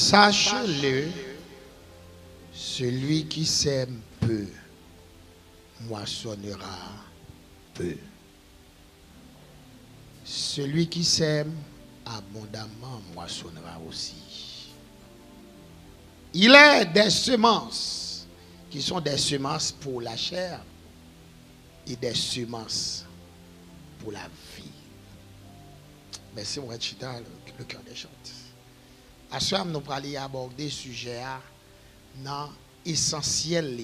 Sache-le, celui qui sème peu, moissonnera peu. Celui qui sème abondamment moissonnera aussi. Il est des semences qui sont des semences pour la chair et des semences pour la vie. Merci, mon Chita, le cœur des chantes. À ce moment, nous allons aborder le sujet non essentiel.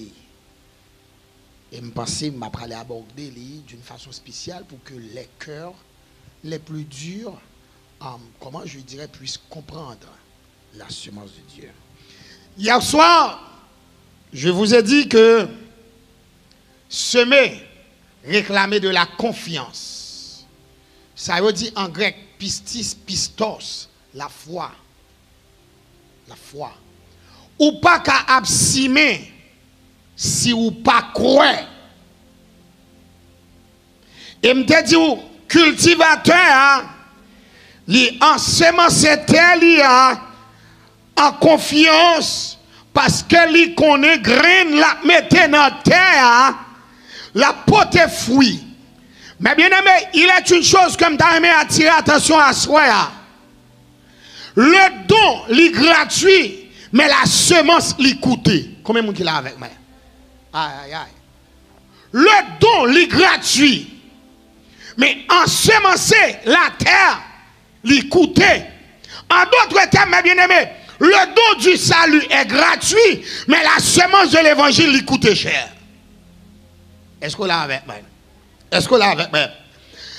Et je pense que je vais aborder d'une façon spéciale pour que les cœurs les plus durs, comment je dirais, puissent comprendre la semence de Dieu. Hier soir, je vous ai dit que semer, réclamer de la confiance. Ça veut dire en grec, pistis, pistos, la foi. La foi. Ou pas qu'à absimer si ou pas croire. Et me dit, cultivateur, li ensemencer terre en confiance parce que li connaît graine la mette dans terre la porte fruit. Mais bien aimé, il est une chose comme tu as aimé attirer attention à soi. Le don li gratuit, mais la semence li coûte. Combien de monde qui l'a avec moi? Aïe aïe aïe. Le don li gratuit. Mais ensemencer la terre, lui coûter. En d'autres termes, mes bien-aimés, le don du salut est gratuit, mais la semence de l'évangile lui coûte cher. Est-ce qu'on l'a avec moi? Est-ce qu'on l'a avec moi?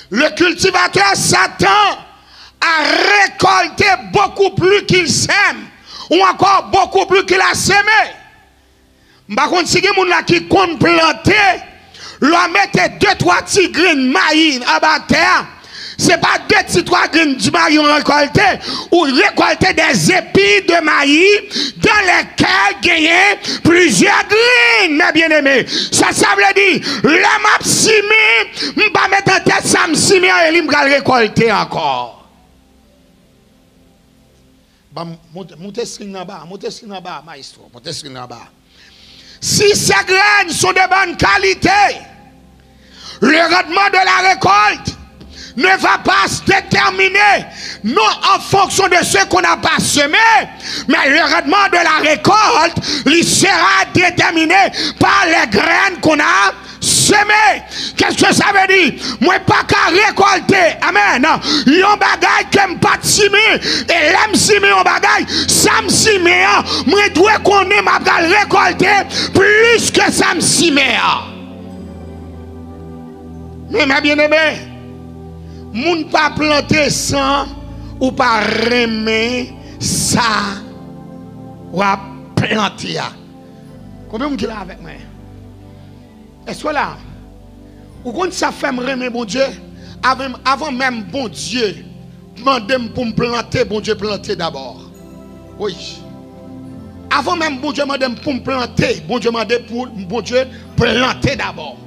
Le cultivateur s'attend à récolter beaucoup plus qu'il sème, ou encore beaucoup plus qu'il a semé. Par contre, si quelqu'un qui compte planter, l'on mette 2-3 petits graines maïs à bas terre, ce n'est pas 2-3 graines de maïs récolté, ou récolter des épis de maïs dans lesquels gagner plusieurs graines, mes bien-aimés. Ça veut dire, l'homme a simé, je ne vais pas mettre en tête ça, je simé et je vais récolter encore. Montez ce en bas, maestro, montez ce en bas. Si ces graines sont de bonne qualité, le rendement de la récolte ne va pas se déterminer non en fonction de ce qu'on n'a pas semé, mais le rendement de la récolte il sera déterminé par les graines qu'on a semées. Qu'est-ce que ça veut dire? Moi pas qu'à récolter, amen, yon bagay que m'pas simé et l'aime simé yon bagay, ça me simé, moi dois connaître m'a récolter plus que ça me simé. Mais ma bien-aimé, moun pas planter sans ou pas remer ça ou à planter. Combien de gens là avec moi? Est-ce que là, ou quand ça fait me remer bon Dieu, avant même bon Dieu, demander pour me planter, bon Dieu planter d'abord. Oui. Avant même bon Dieu demander pour me planter, bon Dieu demander pour bon Dieu planter d'abord.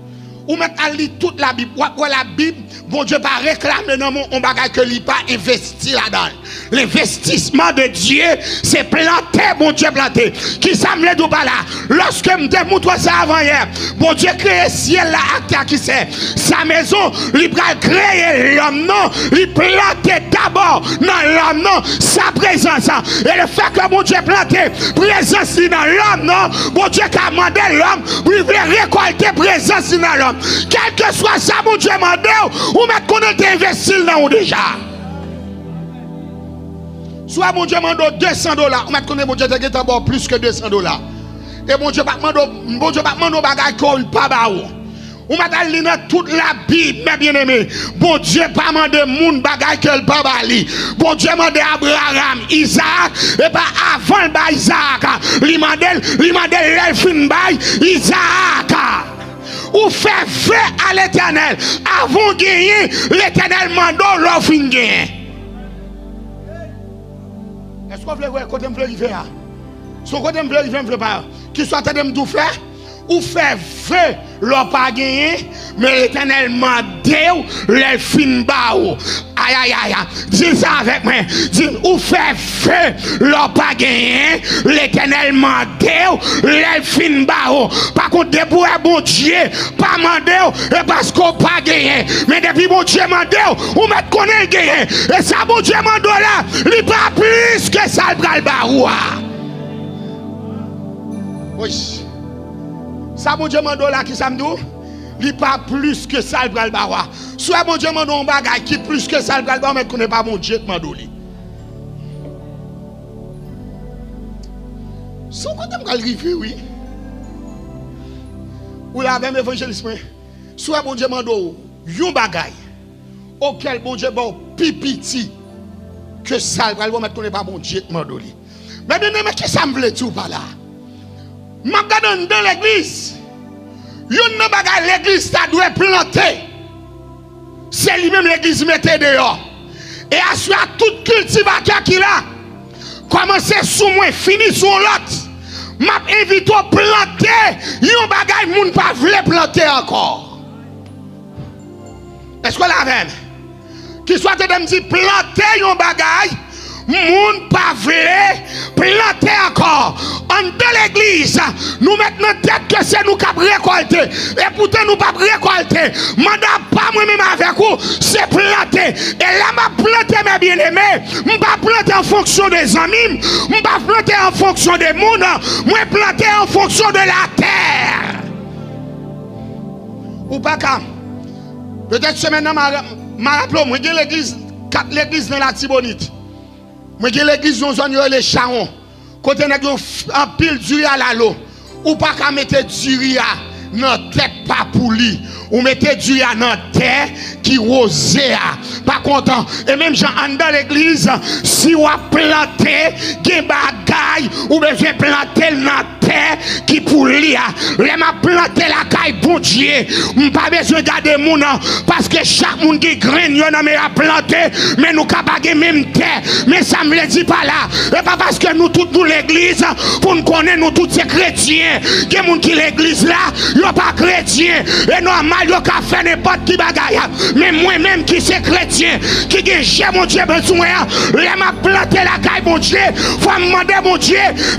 Ou mettre à lire toute la Bible. Ou la Bible, bon Dieu pas réclamer dans mon bagage que lui pas investi là-dedans. L'investissement de Dieu, c'est planter, bon Dieu planter. Qui ça me l'aide ou pas là? Lorsque me démontre ça avant hier, bon Dieu crée ciel là, acte qui c'est. Sa maison, il va créer l'homme, non. Il planter d'abord dans l'homme, non. Sa présence. Et le fait que bon Dieu planter présence dans l'homme, non. Bon Dieu qui a demandé l'homme, il veut récolter présence dans l'homme. Quel que soit ça, mon Dieu m'a dit, ou mettre qu'on a investi dans ou déjà. Soit mon Dieu m'a dit $200, ou mettre qu'on a mon Dieu d'abord plus que $200. Et mon Dieu m'a dit bagage qu'on pas baou. Ou mettre dans toute la Bible, mes bien-aimés. Bon Dieu pas demandé moun bagage que le pas bali. Bon Dieu m'a dit Abraham, Isaac, et pas avant le ba Isaac. Li mandé l'elfin bay Isaac. Ou faire feu à l'éternel avant de gagner l'éternel mando l'offre gagner. Est-ce qu'on veut voir côté me veut faire? Son côté me veut pas. Qui soit en train de me tout faire ou faire feu l'on pas gagné, mais l'Éternel m'a dit, les fin bao. Aïe, aïe, aïe, dis ça avec moi. Dis, ou fait feu, l'on pas gagné, l'Éternel m'a dit, les fin bao. Par contre, depuis bon Dieu, pas mandé, et parce qu'on pas gagné. Mais depuis bon Dieu m'a dit, ou met qu'on est gagné. Et ça, bon Dieu m'a dit là, il pas plus que ça, le bral baroua. Oui. Ça, mon Dieu, mando là qui ça me dit, il pas plus que ça le bral baroua. Soit mon Dieu, mando un bagage qui plus que ça le bral baroua, mais qu'on n'est pas mon Dieu, mando li. Son côté me arrivé, oui. Ou là, même évangélisme. Soit mon Dieu, mando un bagage auquel mon Dieu, bon, pipiti que ça le bral baroua, mais qu'on n'est pas mon Dieu, mando li. Mais bien, mais qui ça me veut tout par là? Je regarde dans l'église. L'église ça doit planter. C'est lui-même l'église mettait dehors. Et à tout cultivateur qui a commencé sous moi, fini sous l'autre. M'a invité à planter. Yon bagay moun pas vle planter encore. Est-ce que la même? Qui soit de me dire planter yon bagay. Moun pas vle planter encore. En de l'église, nous mettons tête que c'est nous qui récolter. Et pourtant nous pas récolter. Mandat pas moi-même avec vous, c'est planter. Et là, m'a planté mes bien-aimés. Je ne pas planter en fonction des amis. Je ne pas planter en fonction des mondes. Je planter en fonction de la terre. Ou pas quand? Peut-être que maintenant, je rappelle, moi j'ai l'église dans la Tibonite. Moi j'ai l'église dans les Charons. Quand on a un pile du riz à la l'eau, ou pas qu'à mettre du riz dans tête pas pour lui, ou mettez du riz dans terre qui rosée pas content. Et même gens dans l'église, si on a planté des bagailles, ou besoin planter dans terre qui pour lui, les m'a planté la caille bon Dieu, pas besoin de garder mon nom, parce que chaque monde qui graine, y en a à planter, mais nous capable même terre, mais ça me le dit pas là, et pas parce que nous tous nous l'église, pour nous connaître nous tous ces chrétiens, il y a des gens qui l'église là, ils sont pas chrétiens, et normal, ils ont fait n'importe qui bagaille, mais moi-même qui suis chrétien, qui j'ai mon Dieu besoin, les m'a planté la caille mon Dieu, faut me demander mon Dieu,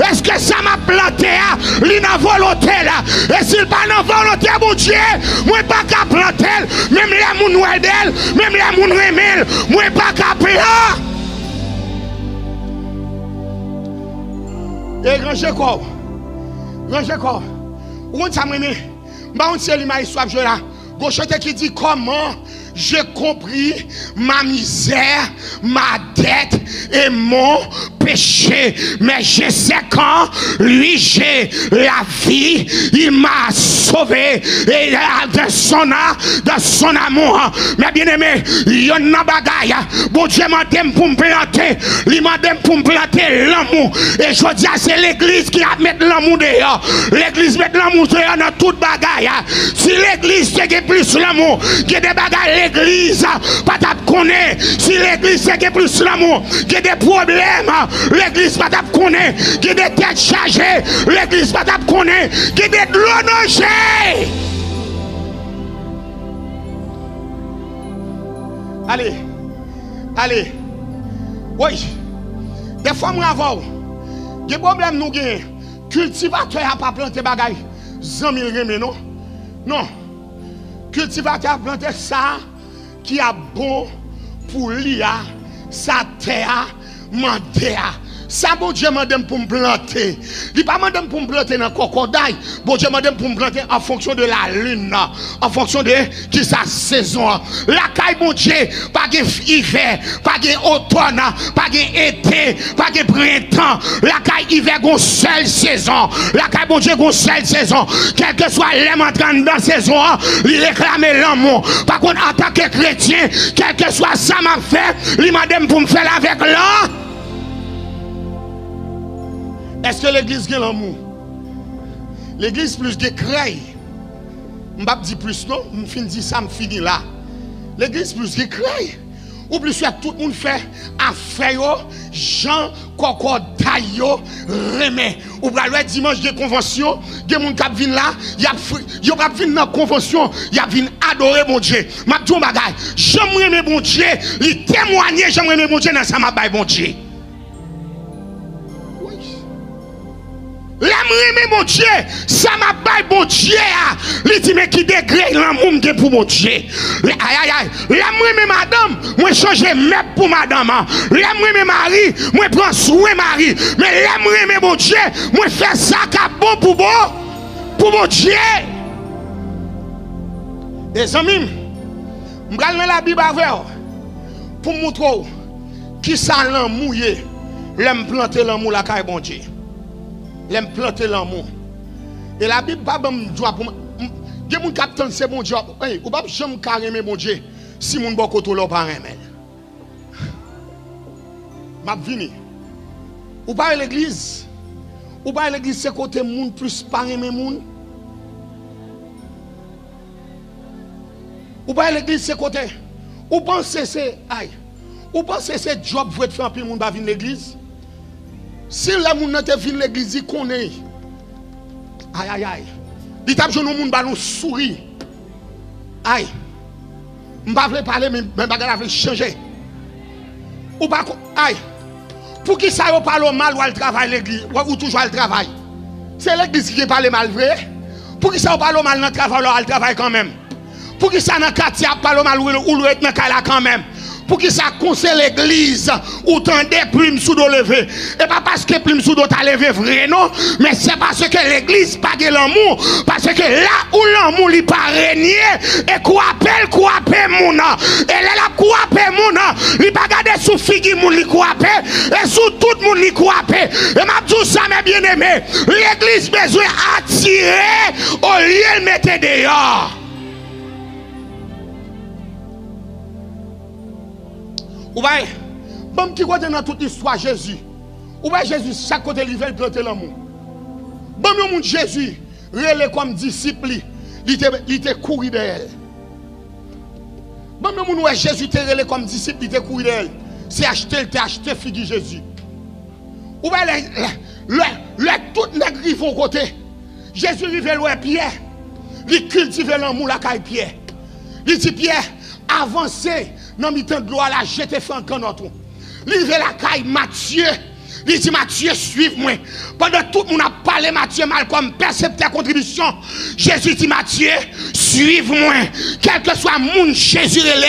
est-ce que ça m'a planté, il n'a volonté là, et s'il pas dans volonté mon Dieu, moi pas qu'à planter, même les moun ouel d'elle, même les moun remel, moi pas qu'à planter. Et grand Jacob, où ça m'a mis, on sait l'image soit je là, gauche qui dit comment j'ai compris ma misère, ma dette et mon péché. Mais je sais quand lui j'ai la vie, il m'a sauvé et de son amour. Mais bien aimé, il y a une bagaille. Bon Dieu m'a dit pour me planter, il m'a dit pour me planter l'amour. Et je dis c'est l'église qui a mis l'amour dehors. L'église met l'amour dehors dans toute bagaille. Si l'église c'est plus l'amour, il y a des bagailles. L'église, pas ta connaître. Si l'église c'est plus l'amour, il y a des problèmes. L'église pas ta connaître. Il y a des têtes chargées. L'église pas ta connaître. Il y a des drônes. Allez. Oui. Des fois, moi, avant, il y a des problèmes, nous gagnons. Cultivateur n'a pas planté bagaille. 100 000 remèdes, non? Non. Cultivateur a planté ça qui a bon pour lui, sa terre, mandé. Ça, bon Dieu m'a demandé pour me planter. Il n'a pas demandé pour me planter dans le crocodile. Bon Dieu m'a demandé pour me planter en fonction de la lune, en fonction de qui sa saison. La caille, bon Dieu, pas d'hiver, pas d'automne, pas d'été, pas de printemps. La caille, hiver, une seule saison. La caille, bon Dieu, une seule saison. Quel que soit l'aime entrant dans la saison, il réclame l'amour. Par contre, en tant que chrétien, quel que soit ça m'a fait, il m'a demandé pour me faire avec l'an. Est-ce que l'église a l'amour? L'église plus de craie. Je ne vais pas dire plus, non? Je dis ça, je finis là. L'église plus de craie. Ou plus tout le monde fait affaire, Jean Cocodaille. yo remet. Ou pral le dimanche de convention, des moun k'ap vinn là, yo pas vinn dans convention, y a vinn adorer mon Dieu. M'a dit bagay, j'aimerais mon Dieu, li témoigner, j'aimerais mon Dieu dans ça m'a bay mon Dieu. L'aimer mon Dieu, ça m'a bail mon Dieu. Il dit mais qui degré l'amour pour mon Dieu. Aïe aïe aïe. L'aimer madame, moi changer mep pour madame. L'aimer mari, moi prends soin mari. Mais l'aimer mon Dieu, moi faire ça qui bon pour mon Dieu. Les amis, je vais dans la Bible avec pour montrer qui ça l'amour est. L'aime planter l'amour la caille bon Dieu. L'aime planter l'amour. Et la Bible pas me doit pour des moun capitaine c'est bon Dieu. Ou pas jamais carrément bon Dieu si moun bon côté là pas aimer. M'a vini. Ou pas l'église. Ou pas l'église c'est côté moun plus pas aimer moun. Ou pas l'église c'est côté. Ou pensez c'est aïe. Ou pensez c'est job vous être faire pile moun pas venir l'église. Si la moun nan te vin l'église, il connaît. Aïe aïe aïe. Il tape jeune moun ba nou souri. Aïe. M'pa vle parler mais bagay la vle changer. Ou pas aïe. Pour qui ça yo parle mal ou al travail l'église ou toujours al travail. C'est l'église qui parle mal vrai. Pour qui ça yo parle mal dans travail ou al travail quand même. Pour qui ça dans quartier parle mal ou le être dans kala quand même. Pour qui ça conseille l'église ou tendez plumes sous dos levé. Et pas parce que plumes sous dos t'a levé vrai non, mais c'est parce que l'église pas de l'amour, parce que là où l'amour li pas régner et quoi appelle moun et là la quoi appelle moun li pas garder sous figi moun li quoi et sous tout moun li quoi et m'a dit ça mes bien-aimés, l'église besoin attirer au lieu de mettre dehors. Ou bien, bon qui côté dans toute l'histoire Jésus. Ou bien Jésus chaque côté il veut planter l'amour. Bon mon Jésus, relé comme disciple, il était couru d'elle. Bon mon Jésus te relé comme disciple, il était couru d'elle. C'est acheter figu Jésus. Ou bien le tout nègre rive au côté. Jésus rive loin Pierre. Il cultive l'amour la caille Pierre. Il dit Pierre, avancez. Non, mi temps de gloire là, j'étais fait encore notre. Livré la caille Matthieu. Il dit Matthieu, suive-moi. Pendant tout le monde a parlé Matthieu mal comme percepteur contribution. Jésus dit Matthieu, suive-moi. Quel que soit mon Jésus est là,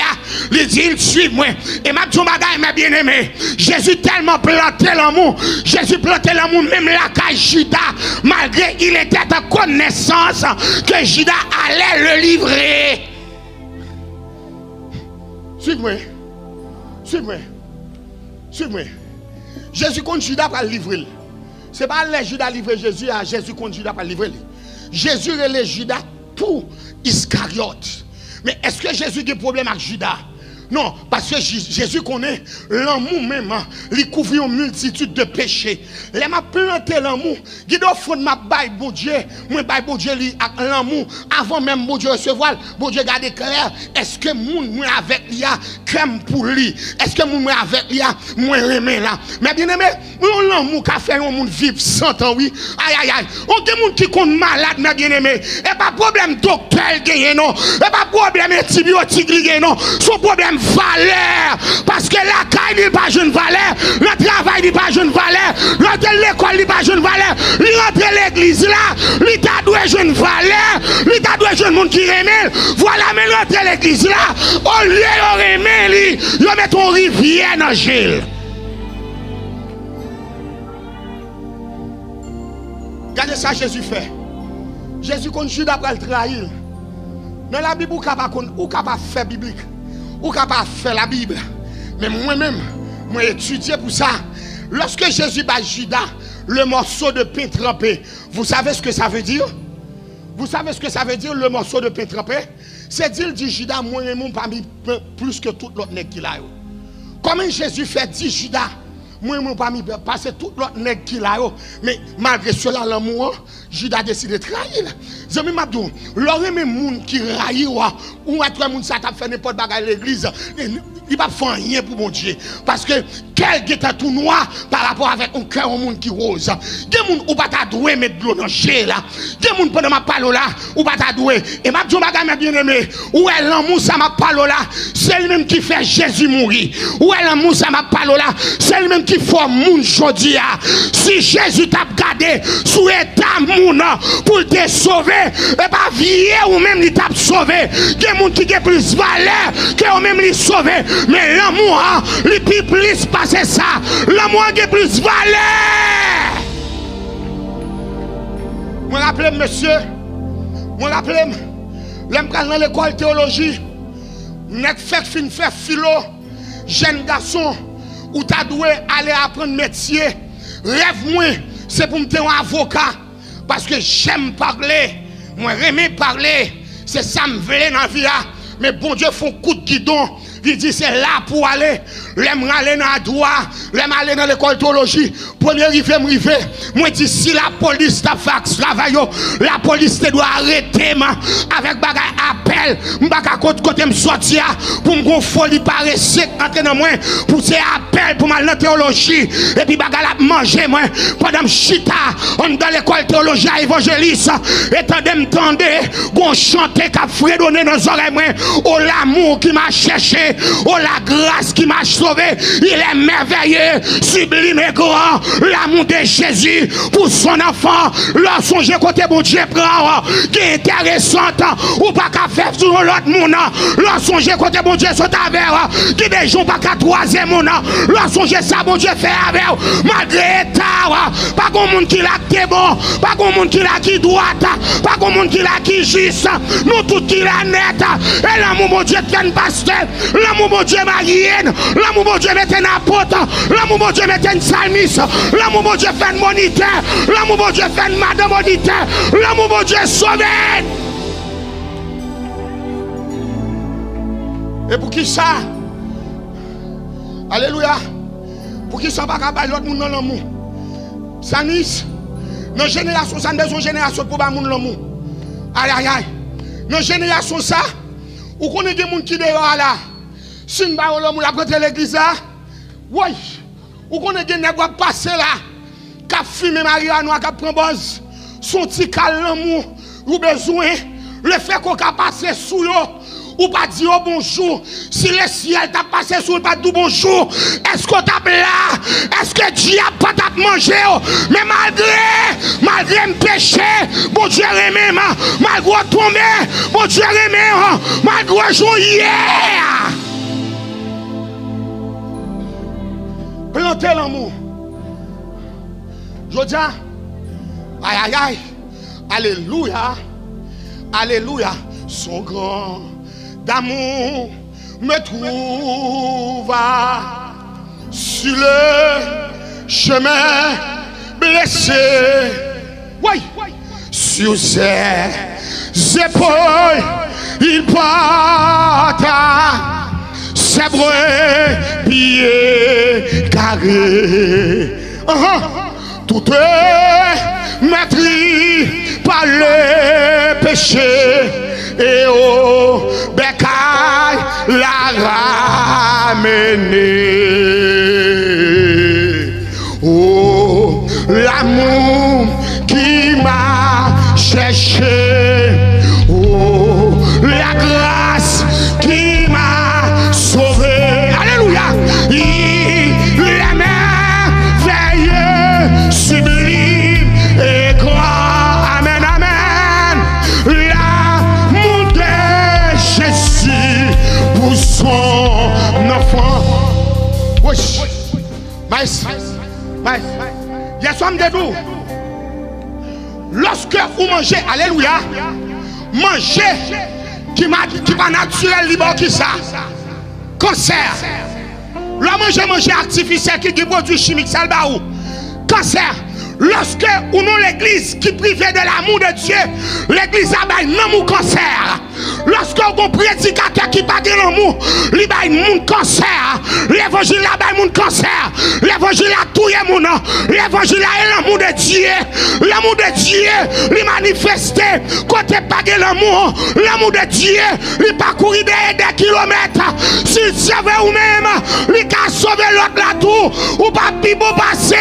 il dit suive-moi. Et ma dit mes bien-aimés, Jésus tellement planté l'amour. Jésus planté l'amour même la caille Judas, malgré il était en connaissance que Judas allait le livrer. Suive-moi. Suive-moi. Suive-moi. Jésus compte Judas pour le livrer. Ce n'est pas le Judas livrer Jésus, à Jésus compte Judas pour le livrer. Jésus est le Judas pour Iscariote. Mais est-ce que Jésus a un problème avec Judas? Non, parce que Jésus connaît l'amour même, il couvre une multitude de péchés. Il m'a planté l'amour. Il doit faire ma baille, bon Dieu. Moi, baille, bon Dieu, l'amour. Avant même, bon Dieu, recevoir, bon Dieu, garder clair. Est-ce que moi avec lui, crème pour lui? Est-ce que moi avec lui, moi remets là? Mais bien aimé, l'amour qui a fait un monde vivre 100 ans, oui. Aïe, aïe, aïe. On a des gens qui sont malades, mais bien aimé. Et pas problème docteur, non. Et pas problème antibiotique, non. Son problème valeur, parce que la caille n'est pas une valeur, le travail n'est pas une valeur, l'école n'est pas une valeur, rentrer l'église là, l'État doit une valeur, l'État doit une monde qui remet, voilà, mais rentrer l'église là, au lieu de remet, il met ton rivière dans Gilles. Regardez ça, Jésus fait. Jésus continue d'après le trahir. Dans la Bible, ou capable faire biblique. Ou capable faire la Bible. Mais moi-même, moi étudié pour ça. Lorsque Jésus bat Judas le morceau de pain trempé, vous savez ce que ça veut dire? Vous savez ce que ça veut dire le morceau de pain trempé? C'est dire dit Judas, moi-même, parmi plus que tout l'autre nègre qu'il a. Comment Jésus fait dire Judas? Moi, parmi parce que tout l'autre nègre qu'il a. Mais malgré cela, l'amour, Judas a décidé de trahir. Je me dis, l'autre même monde qui raille ou à toi monde ça t'a fait n'importe bagarre à l'église, il va faire rien pour mon Dieu parce que cœur qui est tout noir par rapport avec un cœur au monde qui rose. Des gens ou pas doué mettre de l'eau dans le là. Des gens pendant ma parole là ou pas doué. Et ma madame bien aimé, où est l'amour ça ma parole là, c'est lui même qui fait Jésus mourir. Où est l'amour ça ma parole là, c'est lui même qui fait moun jodi a. Si Jésus t'a gardé sous état moun pour te sauver, et pas vieux ou même il t'a sauvé. Des gens qui ont plus valeur que ou même les sauver. Mais l'amour il plus passer ça. L'amour a plus valeur. Je me rappelle monsieur, je me rappelle l'homme dans l'école théologie, net fait faire philo, jeune garçon ou t'as doué aller apprendre métier. Rêve moi, c'est pour me faire un avocat parce que j'aime parler, moi j'aime parler, c'est ça me veut dans la vie. Mais bon Dieu font coup de guidon. Il dit c'est là pour aller. L'aime aller dans la droit, l'aime aller dans l'école théologie. Premier rivé, moi dis si la police t'a fait travail, la police te doit arrêter avec bagay appel, m'baka côté me sortir pour me folie paresse entrer dans moi pour c'est appel pour mal dans théologie et puis bagay la manger moi pendant chita on dans l'école théologie évangéliste et tendez gon chanter qu'a fredonner dans oreilles moi oh l'amour qui m'a cherché, oh la grâce qui m'a sauvé, il est merveilleux, sublime et grand, l'amour de Jésus pour son enfant. Lorsqu'on j'ai côté bon Dieu prend, qui est intéressante, ou pas qu'à faire sur l'autre monde. Lorsqu'on j'ai côté bon Dieu sont avec, qui des gens pas qu'à troisième monde. Lorsqu'on j'ai ça bon Dieu fait avec, malgré tard, pas qu'on monde qui l'a qui bon, pas qu'on monde qui l'a qui droite, pas qu'on monde qui l'a qui juste, nous tout qui l'a net, et l'amour mon Dieu tient pasteur, l'amour mon Dieu marienne, l'amour mon Dieu mette un apôtre, l'amour mon Dieu mette un psalmiste, l'amour mon Dieu fait un moniteur, l'amour mon Dieu fait un madame moniteur, l'amour mon Dieu sauvé. Et pour qui ça? Alléluia. Pour qui ça va pas l'autre monde dans l'amour? Ça nice. Dans génération ça n'est pas une génération pour pas monde l'amour. Aïe aïe aïe. Dans génération ça, ou connaît des gens qui dehors là. Si on va l'amour la contre l'église là, oui. Ou connaît des gens qui passer là, qui fumer marijuana, qui prend buzz, son petit cal l'amour, ou besoin le fait qu'on a passé sous l'eau. Ou pas dire oh bonjour. Si le ciel t'a passé sur le pas tout bonjour, est-ce que t'as là? Est-ce que Dieu a pas t'a mangé? Mais malgré me péché, bon Dieu remet, malgré tomber, bon Dieu remet, malgré jouer. Plantez l'amour. Je dis, aïe aïe aïe, alléluia, alléluia, son grand d'amour me trouva sur le chemin blessé. Oui, sur ses épaules, il porta ses brebis carrés. Tout est maîtris par le péché. Et au bécaille la ramener. Oh, l'amour qui m'a cherché. Oh, la grâce qui m'a sauvé. Alléluia. Il est merveilleux, sublime et grand. Amen, amen. Pour son enfant. Oui. Mais, il somme de vous. Lorsque vous mangez, alléluia, mangez qui va naturel libre qui ça. Cancer. Le manger artificiel qui produit chimique, ça le baou. Cancer. Lorsque ou non l'église qui privée de l'amour de Dieu, l'église a un amour cancer. Lorsque un prédicateur qui pas de l'amour, il va un cancer. L'évangile là va un cancer. L'évangile là tout le monde. L'évangile là est l'amour de Dieu. L'amour de Dieu, il manifeste. Côté pas de l'amour, l'amour de Dieu, il parcourt des kilomètres. S'il savait ou même, il a sauvé l'autre là tout, ou pas pibo passer.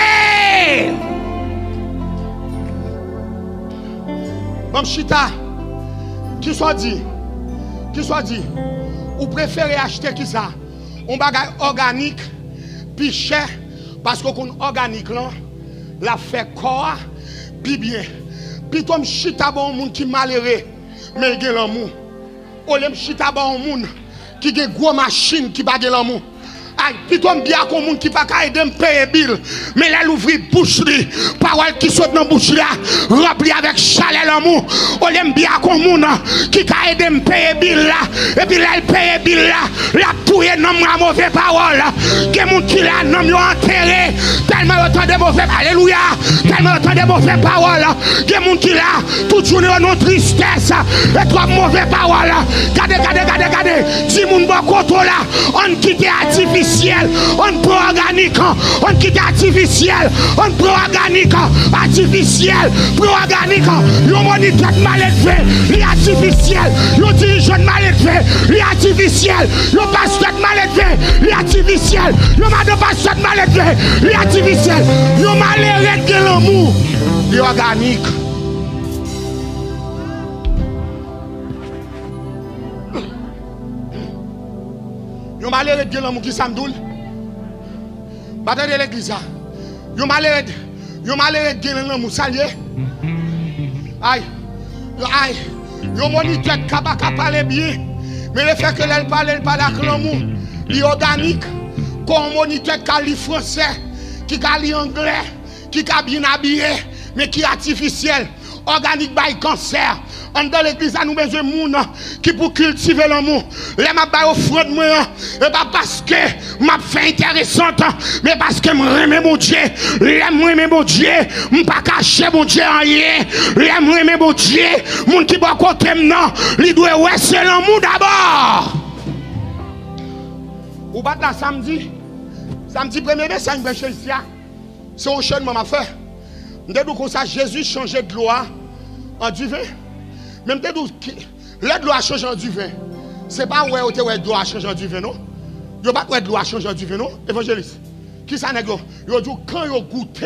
Bon chita, qui soit dit, ou préférez acheter qui ça? Un bagage organique, puis cher, parce qu'on organique là, la fait corps, puis bien. Puis comme chita bon monde qui malheureux, mais il y a l'amour. Ou l'aime chita bon monde qui a une grosse machine qui bague l'amour. Aïe, puis comme bien comme monde qui pas aider me payer bill, mais là l'ouvrir bouche li, parole qui saute dans bouche là, rempli avec chaleur l'amour. On l'aime bien comme monde qui a aider me payer bill là, et puis là il paye bill là, la touye non la mauvaise parole. Que monde qui là non yo enterré, tellement autant de mauvais, alléluia, tellement autant de mauvaises paroles. Que monde qui là toute journée en tristesse et trop mauvais paroles. Regardez, si moun bon contrôle là, on quitte artificiel. On prend organique, on quitte artificiel, on prend organique, artificiel, pro-organique, yon moniteur mal élevé, li artificiel, yon dirigeant mal élevé, li artificiel, yon pasteur mal élevé, li artificiel, yon madame pasteur mal élevé, li artificiel, yon mal élevé de l'amour, li organique. Yon malheureux de l'amour qui s'amdoule. Bataille de l'église. Yon malheureux de l'amour salier. Aïe. Yon moniteur qui parle bien. Mais le fait que elle parle avec l'amour, il est organique. Comme moniteur qui lit français, qui lit anglais, qui est bien habillé, mais qui est artificiel. Organique by cancer. Dans l'église, nous avons besoin de monde qui pour cultiver l'amour. Les m'a offrande moi, et pas parce que m'a fait intéressante, mais parce que m'aime mon Dieu. J'aime mon Dieu, m'pas cacher mon Dieu en rien. J'aime mon Dieu, monde qui va côté maintenant, il doit ouais c'est l'amour d'abord. Ou bat la samedi 1er décembre chez ici. C'est un chien m'a fait. M'dou comme ça Jésus changeait de loi en du vin. Même de l'eau a changé en du vin. Ce n'est pas où de l'eau a changé en du vin, non? Il n'y a pas de l'eau a changé en du vin, non? Évangéliste. Qui ça n'est pas? Il dit quand il goûte,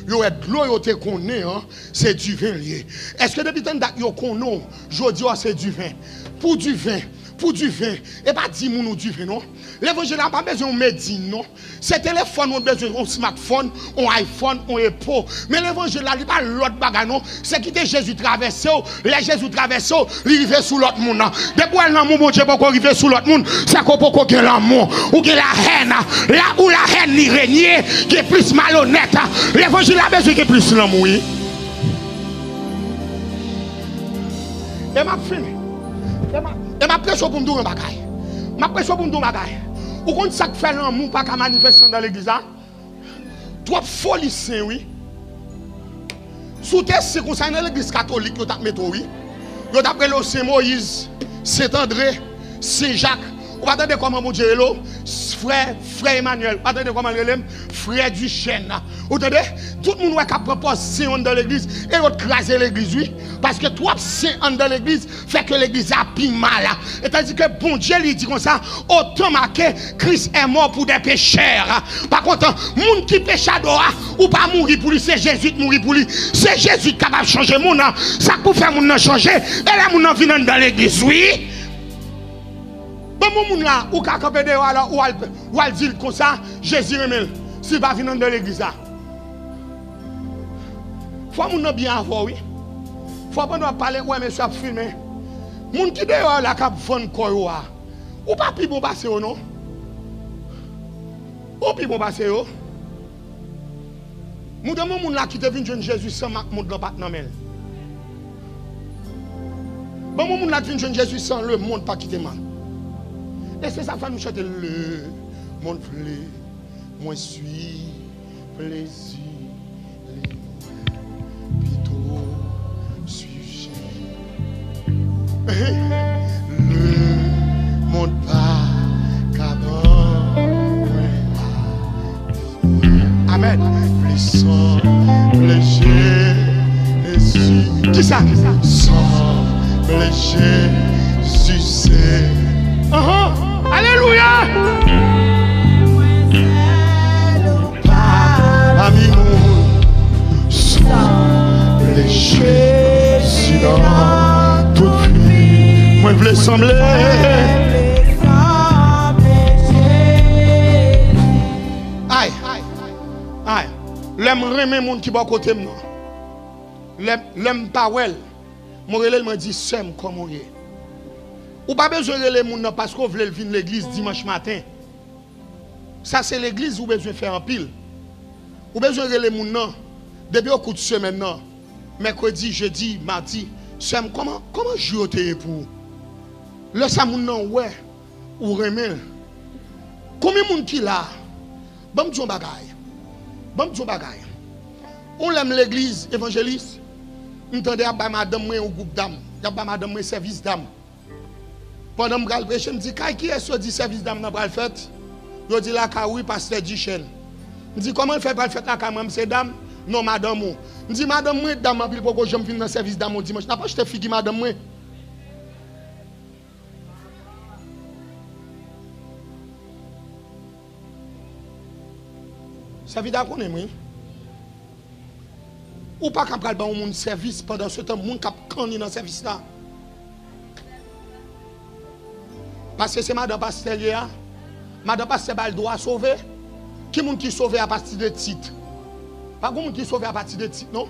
il y a de l'eau qui connaît, c'est du vin lié. Est-ce que depuis tant que vous connaissez, je dis c'est du vin? Pour du vin. Et pas 10 moun ou du vin, non? L'évangile n'a pas besoin de médecine, non? C'est téléphone, on a besoin d'un smartphone, un iPhone, un Apple. Mais l'évangile n'a pas l'autre bagage, non? C'est qui Jésus traversé, les Jésus traversé, il arrive sous l'autre monde. Depuis l'amour, mon Dieu, pour arriver sous l'autre monde, c'est qu'on peut qu'il y ait l'amour, ou qu'il y ait la haine. Là où la haine n'y règne, qui est plus malhonnête, l'évangile a besoin de plus l'amour. Et m'a fini. Et ma pression pour me dire un bagage. Ma pression pour me dire un bagage. Ou quand ça fait l'amour pas qu'à manifester dans l'église, toi folie oui. Sous tes circonstances dans l'église catholique, tu as mis oui. Tu as pris le Saint Moïse, Saint André, Saint Jacques. Vous attendez comment mon Dieu est frère Emmanuel. Vous attendez comment il est frère du chêne. Vous attendez? Tout le monde qui a proposé Saint dans l'église et l'autre craser l'église, oui. Parce que toi, Saint dans l'église fait que l'église a pris mal. Et tandis que bon Dieu lui dit comme ça, autant marqué, Christ est mort pour des pécheurs. Par contre, monde qui péche à dehors, ou pas mourir pour lui, c'est Jésus qui mourir pour lui. C'est Jésus qui est capable de changer mon nom. Ça pour faire mon nom changer. Et là, mon nom vient dans l'église, oui. Bon, mon là, ou qu'à camper dehors, ou à dire comme ça, Jésus remet, s'il va venir dans l'église. Faut mon bien avoir, oui. Faut pas nous parler, ouais, mais ça filmer. Moun qui dehors là, qui vend quoi, ou pas plus bon passer, non? Ou plus bon passer, moun là qui te vient jeune Jésus sans moun dans pas nan. Bon, moun là qui vient jeune Jésus sans le monde pas quitter mal. Et c'est ça que nous chantons le monde voulait, moi suis plaisir, plutôt suis-je. semble Jésus, c'est. Alléluia. Parmi nous, semble Jésus dans toute vie. Moi, je voulais sembler. Aïe, l'aime remet mon qui va côté moi. L'aime pas well. Mon relève m'a dit sem comment il est. Ou pas besoin de les moun parce qu'on veut venir l'église dimanche matin. Ça c'est l'église où besoin faire en pile. Ou besoin de les moun depuis au coup de semaine non. Mercredi, jeudi, mardi, sem comment jouer pour. Le ça moun non ouais ou remet. Combien moun qui là? Bon Dieu bagaille. Bon Dieu bagaille. On l'aime l'église évangéliste. M'entendez à madame moi au groupe d'âme. Y a pas madame moi service d'âme. Pendant que je prêche, je me dis qui est ce dit service d'âme dans le fait? Je dis là oui pasteur Duchesne. Je dis comment il fait pour le faire là quand même c'est dame? Non madame. Je dis madame moi dame puis pourquoi je me viens dans service d'âme au dimanche. N'a pas acheté fille madame moi. Ça veut dire qu'on est moi. Ou pas qu'on parle de mon service pendant ce temps, mon cap quand dans le service là. Parce que c'est madame pasteur là. Madame pasteur elle doit sauver. Qui monde qui sauve à partir de titre? Pas de monde qui sauve à partir de titre, non?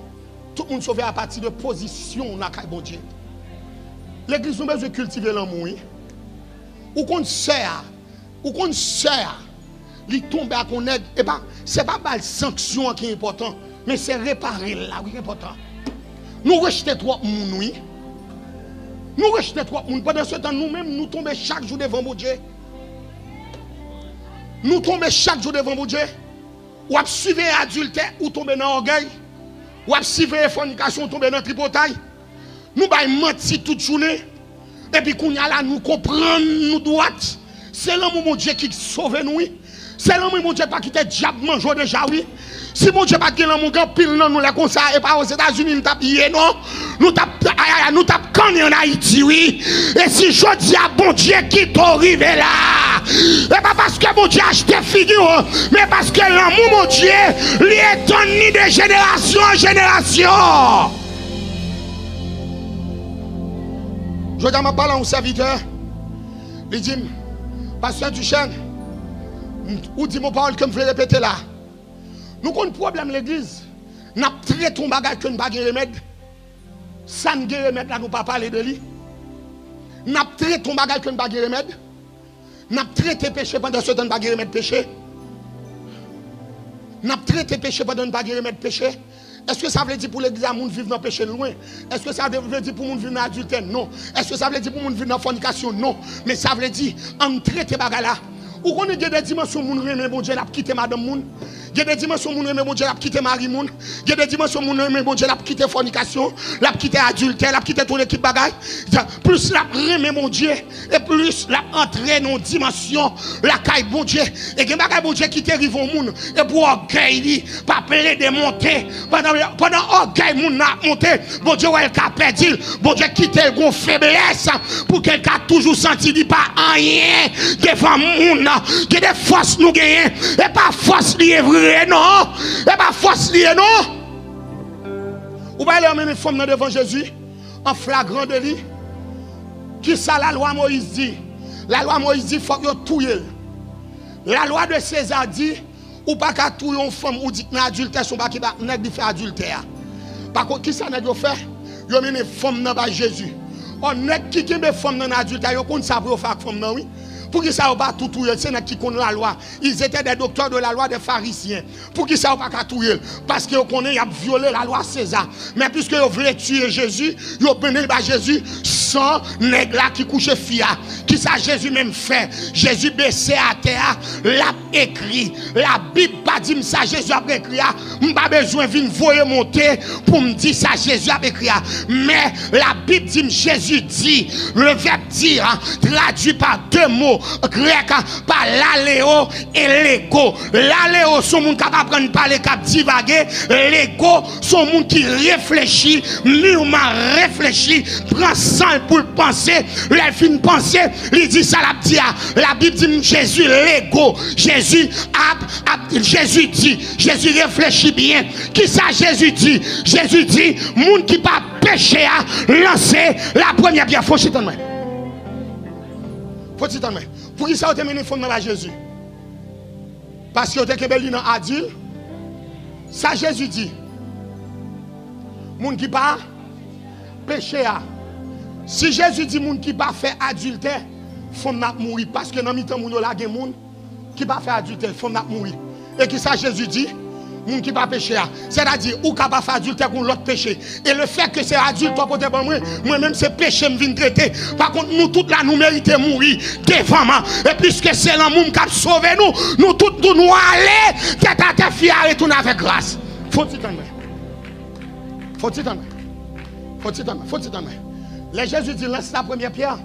Tout le monde sauve à partir de position dans le bon Dieu. L'église nous besoin de cultiver l'amour. Ou qu'on sert, il tombe à qu'on aide. Et pas, c'est pas la sanction qui est important, mais c'est réparer là qui est important. Nous rejetons trop de monde, oui. Nous rejetons trop de monde. Pendant ce temps, nous-mêmes, nous tombons chaque jour devant mon Dieu. Nous tombons chaque jour devant mon Dieu. Ou à suivre l'adultère, ou tomber dans l'orgueil. Ou à suivre la fornication, ou tomber dans le tripotail. Nous allons mentir toute journée. Et puis, qu'on y a là, nous comprenons, nous droite. C'est l'amour mon Dieu qui sauve nous. C'est l'amour mon Dieu pas qui te diable mange déjà, oui. Si mon Dieu pas qui l'amour grand pile non nous les comme ça et pas aux États-Unis nous tape non. Nous tape quand en Haïti, oui. Et si je dis à bon Dieu qui t'arrive là. Et pas parce que mon Dieu a acheté figure, mais parce que l'amour mon Dieu lui est donné de génération en génération. Je vais me parler à un serviteur. Il dit, pasteur Duchesne, ou dit mon parole que je veux répéter là. Nous avons un problème l'église. Nous avons traité ton bagage que nous n'avons pas de remède. Ça ne pas remède là, nous ne pas parler de lui. Nous avons traité ton bagage que nous n'avons pas de remède. Nous avons traité péché pendant ce temps, nous n'avons pas de remède péché. Nous avons traité péché pendant nous n'avons pas de remède péché. Est-ce que ça veut dire pour l'église à monde vivre dans le péché loin? Est-ce que ça veut dire pour monde vivre dans l'adultère? Non. Est-ce que ça veut dire pour monde vivre dans la fornication? Non. Mais ça veut dire en traiter bagage là. Ou qu'on ait des dimensions moun remet bon Dieu l'a quitté madame moun. Il y a des dimensions moun remet bon Dieu l'a quitté mari moun. Il y a des dimensions moun remet bon Dieu l'a quitté fornication, l'a quitté adultère, l'a quitté toute l'équipe bagaille. Plus l'a remet mon Dieu et plus l'a entré dans dimension la caille bon Dieu et que bagaille bon Dieu qui t'arrive au monde et pour orgueil pas plaire de monter pendant orgueil moun n'a monté bon Dieu elle a perdu bon Dieu quitter le gon faiblesse pour quelqu'un toujours senti dit pas rien devant moun. Il y a des forces nous gagnons. Et pas force liée vrai, non. Et pas force liée, non. Ou pas aller même femme devant Jésus en flagrant délit. Qui ça la loi Moïse dit? La loi Moïse dit faut que touyer. La loi de César dit ou pas qu'à touyer une femme ou dit que l'adultère sont pas qui va faire adultère. Par contre qui ça n'a pas fait? Yo mène femme dans Jésus. On n'est qui met femme dans l'adultère, yo connaît ça pour faire femme non oui. Pour qui ça n'a pas tout touyer, c'est qui connaît la loi. Ils étaient des docteurs de la loi des pharisiens. Pour qui ça n'a pas touyer? Parce qu'ils connaissent, ils ont violé la loi César. Mais puisque ils voulaient tuer Jésus, ils ont béni Jésus sans nègre là qui couche fia. Qui ça Jésus même fait? Jésus baissé à terre, l'a écrit. La Bible pas dit ça, Jésus a écrit. Je n'ai pas besoin de venir monter pour me dire ça, Jésus a écrit. Mais la Bible dit, Jésus dit, le verbe dire, traduit par deux mots. grec par l'aléo et l'ego. L'aléo, son monde capable de prendre parler, cap divaguer. L'ego, son monde qui réfléchit, mûrement réfléchit, prend sang pour penser. Les fins penser, il dit ça la Bible dit Jésus, l'ego. Jésus dit, Jésus réfléchit bien. Qui ça Jésus dit? Jésus dit, monde qui pas péché à lancer la première pierre. Faut s'y moi. Faut s'y moi. Pour qui ça vous terminer fondement à Jésus? Parce que vous êtes dans adulte. Ça Jésus dit. Monde qui pas péché à. Si Jésus dit monde qui pas fait adultère, faut mourir parce que dans mi-temps moun la gen moun qui pas fait adultère, faut mourir. Et qui ça Jésus dit? Moun qui pas péché, c'est-à-dire ou qui pas fait adultère contre l'autre péché. Et le fait que c'est adulte pour moi-même c'est péché me vient traiter. Par contre nous toutes là nous méritons mourir devant moi. Et puisque c'est l'amour qui a sauvé nous toutes nous aller tête à tête fier retourner avec grâce. Faut-il t'en Les Jésus dit lance la première pierre.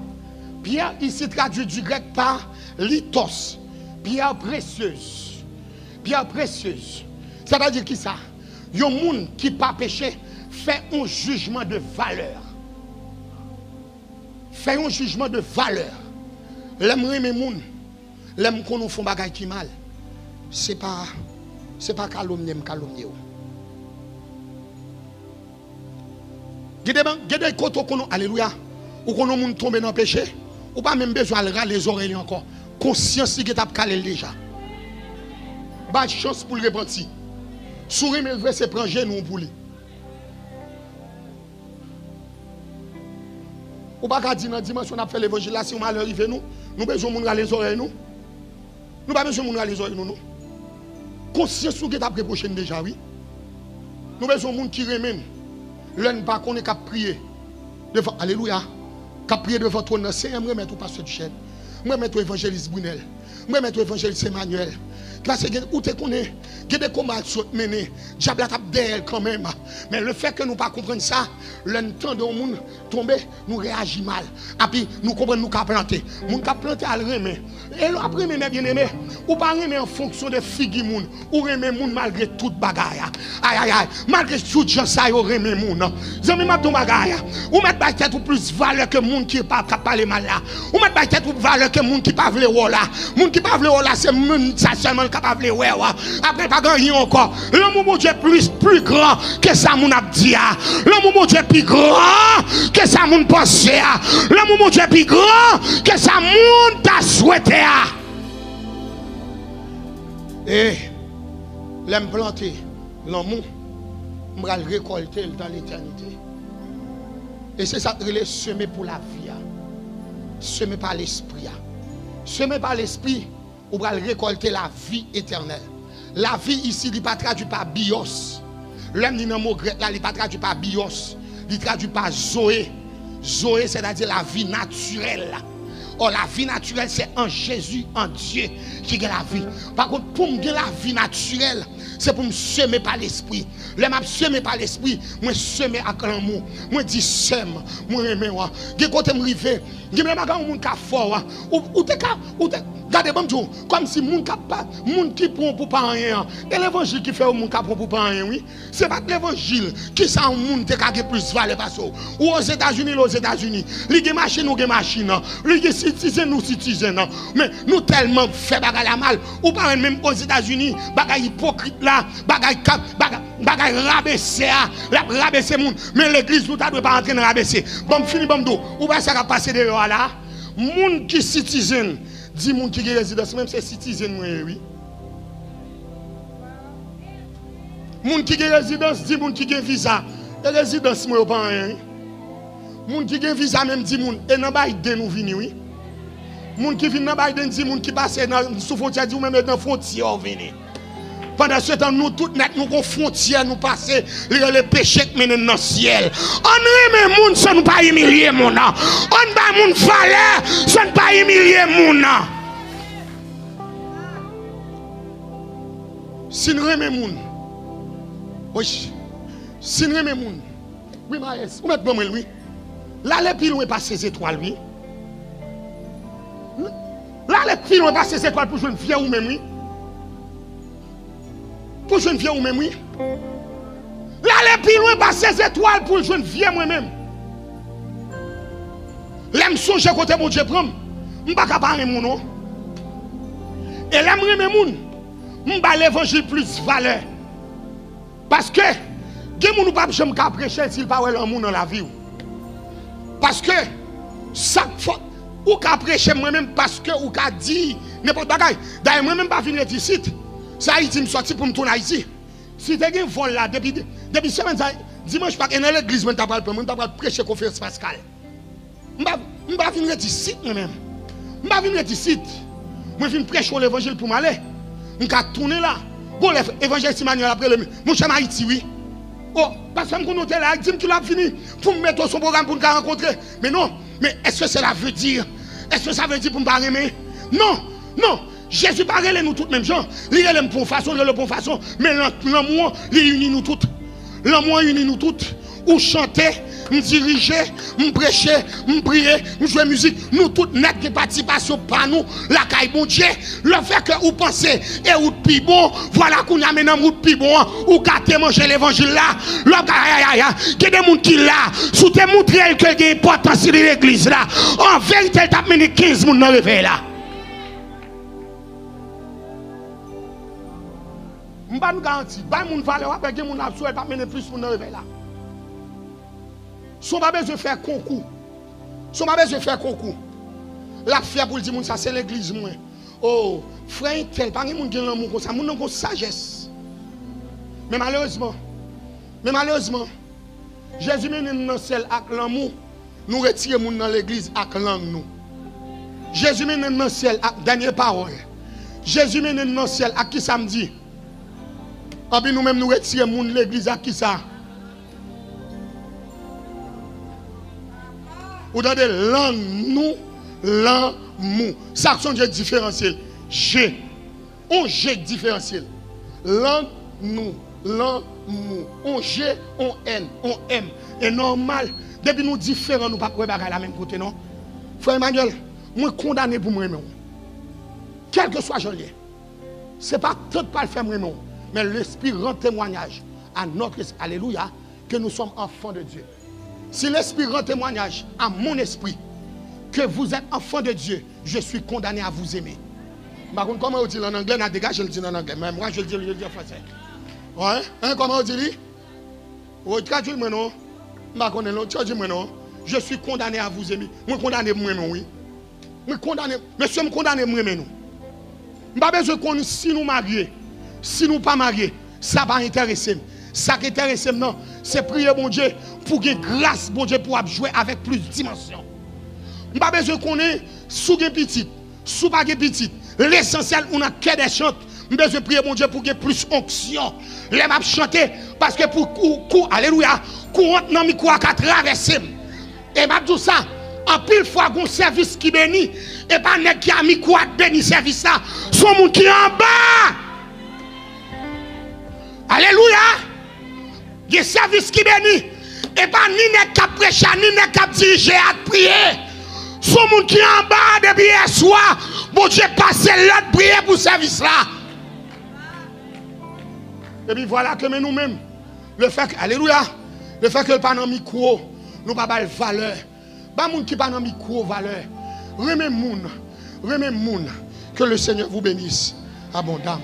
Pierre ici traduit du grec par lithos. Pierre précieuse. Pierre précieuse. C'est-à-dire qui ça? Il y a un monde qui pas péché fait un jugement de valeur. Fait un jugement de valeur. L'aime mes moun, l'aime qu'on nous font bagay qui mal. C'est pas calomnier. Gade koto kono alléluia. Ou kono moun tomber dans péché, ou pas même besoin de râler les oreilles encore. Conscience qui t'a calé déjà. Pas chance pour le repentir. Souris mais le se prend genou pour lui. Ou pas dire dans dimension n'a fait l'évangile là si on mal arrivé nous besoin moun râler les oreilles nous. Nous pas besoin moun râler les oreilles nous. Conscience qui t'a préproché déjà oui. Nous besoin moun qui remène. L'un pas qu'on est qu'à prier devant alléluia. Qu'à prier devant ton nom, c'est me mettre au pasteur Duchesne, me mettre au évangéliste Brunel, me mettre au évangéliste Emmanuel. Parce que où tu connais, il y a des combats qui menés, diable a tapé d'elle quand même. Mais le fait que nous ne pas comprendre ça, le temps de monde tomber, nous réagissons mal. Et puis nous comprenons nous qu'à planter. Nous qu'à planter à remet. Et après mes bien aimés, ou pas remet en fonction de figure moun, ou remet moun malgré toute bagaille. Aïe. Malgré tout gens ça yo remet moun. Zami m'a ton bagaille. Ou mettre ba tête ou plus valeur que moun qui pas parler mal là. Ou mettre ba tête ou valeur que moun qui pas vle ou là. Moun qui pas vle ou là c'est moun ça seulement capable de ouais. Après pas rien encore. L'amour mon Dieu plus grand que ça moun a dit. L'amour mon Dieu plus grand que ça moun pensé. L'amour mon Dieu plus grand que ça moun t'a souhaité. Et l'aime planter l'amour, je vais le récolter dans l'éternité. Et c'est ça que je semer pour la vie. Semer par l'esprit. Semer par l'esprit, on va récolter la vie éternelle. La vie ici, il n'est pas traduit par bios. L'homme dit dans le mot grec, il n'est pas traduit par bios. Il traduit par zoé. Zoé, c'est-à-dire la vie naturelle. Or, la vie naturelle, c'est en Jésus, en Dieu, qui a la vie. Par contre, pour me la vie naturelle, c'est pour me semer par l'esprit. Le m'a semé par l'esprit, moi semer avec l'amour. Moi dis sème, moi aimer wa. Gè côté me rivé, gè me baga moun ka fort ou te gardez bon Dieu, comme si moun qui prend pour pas rien. Et l'évangile qui fait moun ka prend pour pas rien oui. C'est pas l'évangile qui ça moun te ka plus valeur parce ou aux États-Unis, li gen machine ou gen machine, li gen citizen ou citizen. Mais nous tellement fait baga la mal ou pas même aux États-Unis, baga hypocrite là, bagay rabaisser moun mais l'église nous doit pas entrer dans rabaisser bon fini bon do ou pas ça va passer dehors là moun qui citizen dit moun qui résidence même c'est citizen oui moun qui résidence dit moun qui visa et résidence moi pas rien moun qui visa même dit moun et dans Biden nous vini oui moun qui vient dans Biden dit moun qui passe dans sous frontière dit ou même dans frontière vini. Pendant ce temps, nous toutes net, nous avons frontières, nous passer les péchés qui mènent dans le ciel. On remet les gens, ça ne pas humilier mon nom. On bat mon valeur, ça ne pas humilier mon nom. Si nous remet les gens, oui, si nous remet les gens, oui, maïs, vous mettez bon, oui. Là, les plus loin pas ces étoiles, oui. Là, les filles ont passé ces étoiles pour jouer une fille ou même oui. Pour jouer une fille ou même oui. Là, les filles ont passé ces étoiles pour jouer une fille moi-même. L'aime songe côté mon Dieu prend. Je ne peux pas parler mon nom. Et l'aime mes moun. Je vais l'évangile plus valeur. Parce que, les gens ne peuvent pas prêcher s'ils ne parlent pas dans la vie. Parce que, chaque fois, ou ka prêcher moi-même parce que ou ka dit n'importe quoi. D'ailleurs, moi-même pas venir ici. Ça Haïti me sorti pour me tourner ici. Si tu as un vol là, depuis semaine, dimanche, pas dans l'église, je ne vais pas prêcher conférence pascale. Je ne vais pas venir ici moi-même. Je ne vais pas venir ici. Je vais prêcher l'évangile pour m'aller. Je vais tourner là. Bon, l'évangile Emmanuel après le. Mon cher Haïti, oui. Oh, parce que je suis là, je dis que tu l'as fini pour me mettre son programme pour me rencontrer. Mais non, mais est-ce que cela veut dire? Est-ce que ça veut dire pour me pas aimer? Non, non. Jésus pas relé nous toutes même gens. Il relève pour façon, il relève pour façon. Mais l'amour, il unit nous toutes. L'amour unit nous toutes. Ou chanter, me diriger, me prêcher, me prier, me jouer musique. Nous toutes net de participation par nous. La caille bon Dieu. Le fait que vous pensez et vous pi bon. Voilà qu'on a maintenant vous pi bon. Ou gâtez manger l'évangile là. L'homme il y a des gens qui là. Sous te montrer que il y a importance de l'église là. En vérité, il t'a mené 15 personnes dans le réveil là. Je ne garantis pas que les valeurs avec les gens qui ne pas mener plus dans le réveil là. Si on n'a pas besoin de faire concours, si on n'a pas besoin de faire concours, la fière pour dire que ça c'est l'église. Oh, frère, tel, pas de monde qui a l'amour comme ça, monde qui a sagesse. Mais malheureusement, Jésus mène dans le ciel avec l'amour, nous retirons les gens dans l'église avec l'amour. Jésus mène dans le ciel avec dernière parole. Jésus mène dans le ciel avec qui ça me dit? Et puis nous-mêmes nous retirons les gens de l'église avec qui ça? Ou dans des langues, nous, l'amour. Ça, c'est un G différentiel. G. On G différentiel. Langue, nous, l'amour. On G, on N, on M. Et normal, depuis nous différents, nous ne pouvons pas la même côté, non? Frère Emmanuel, moi condamné pour moi-même. Quel que soit Jolien. Ce n'est pas tout pas le faire moi-même. Mais l'Esprit rend témoignage à notre esprit. Alléluia. Que nous sommes enfants de Dieu. Si l'Esprit rend témoignage à mon esprit que vous êtes enfant de Dieu, je suis condamné à vous aimer. Comment on dit en anglais? On dégage, je le dis en anglais. Mais moi, je le dis en français. Ouais? Hein, comment on dit? Oh, traduis le non? Je suis condamné à vous aimer. Moi, condamné moi-même, oui. Moi, condamné. Monsieur, me condamné moi-même. Je n'ai pas besoin qu'on si nous marions, si nous ne pas mariés, ça va intéresser. Ça qui intéresse maintenant, c'est prier mon Dieu pour que grâce mon Dieu pour jouer avec plus de dimension. Je n'ai pas besoin qu'on ait sous une petite, sous pas une petite. L'essentiel, on a que des chants. Je besoin de prier mon Dieu pour qu'il y ait plus d'onction. Les m'a chanter parce que pour alléluia, courant dans mi quoi qu'à traverser. Et m'a dit ça, en pile fois qu'on service qui bénit et pas nèg qui a mi quoi béni service ça, son monde qui est en bas. Alléluia. Il y a service qui bénit et pas ni nèg qui prêcher ni nèg qui diriger à prier. Son monde qui est en bas depuis hier soir, bon Dieu passe l'autre prier pour service là. Et puis voilà que nous-mêmes, le fait que, alléluia, le fait que le pas dans micro, nous pas de valeur. Pas moun qui pas dans micro valeur. Remets moun, que le Seigneur vous bénisse abondamment.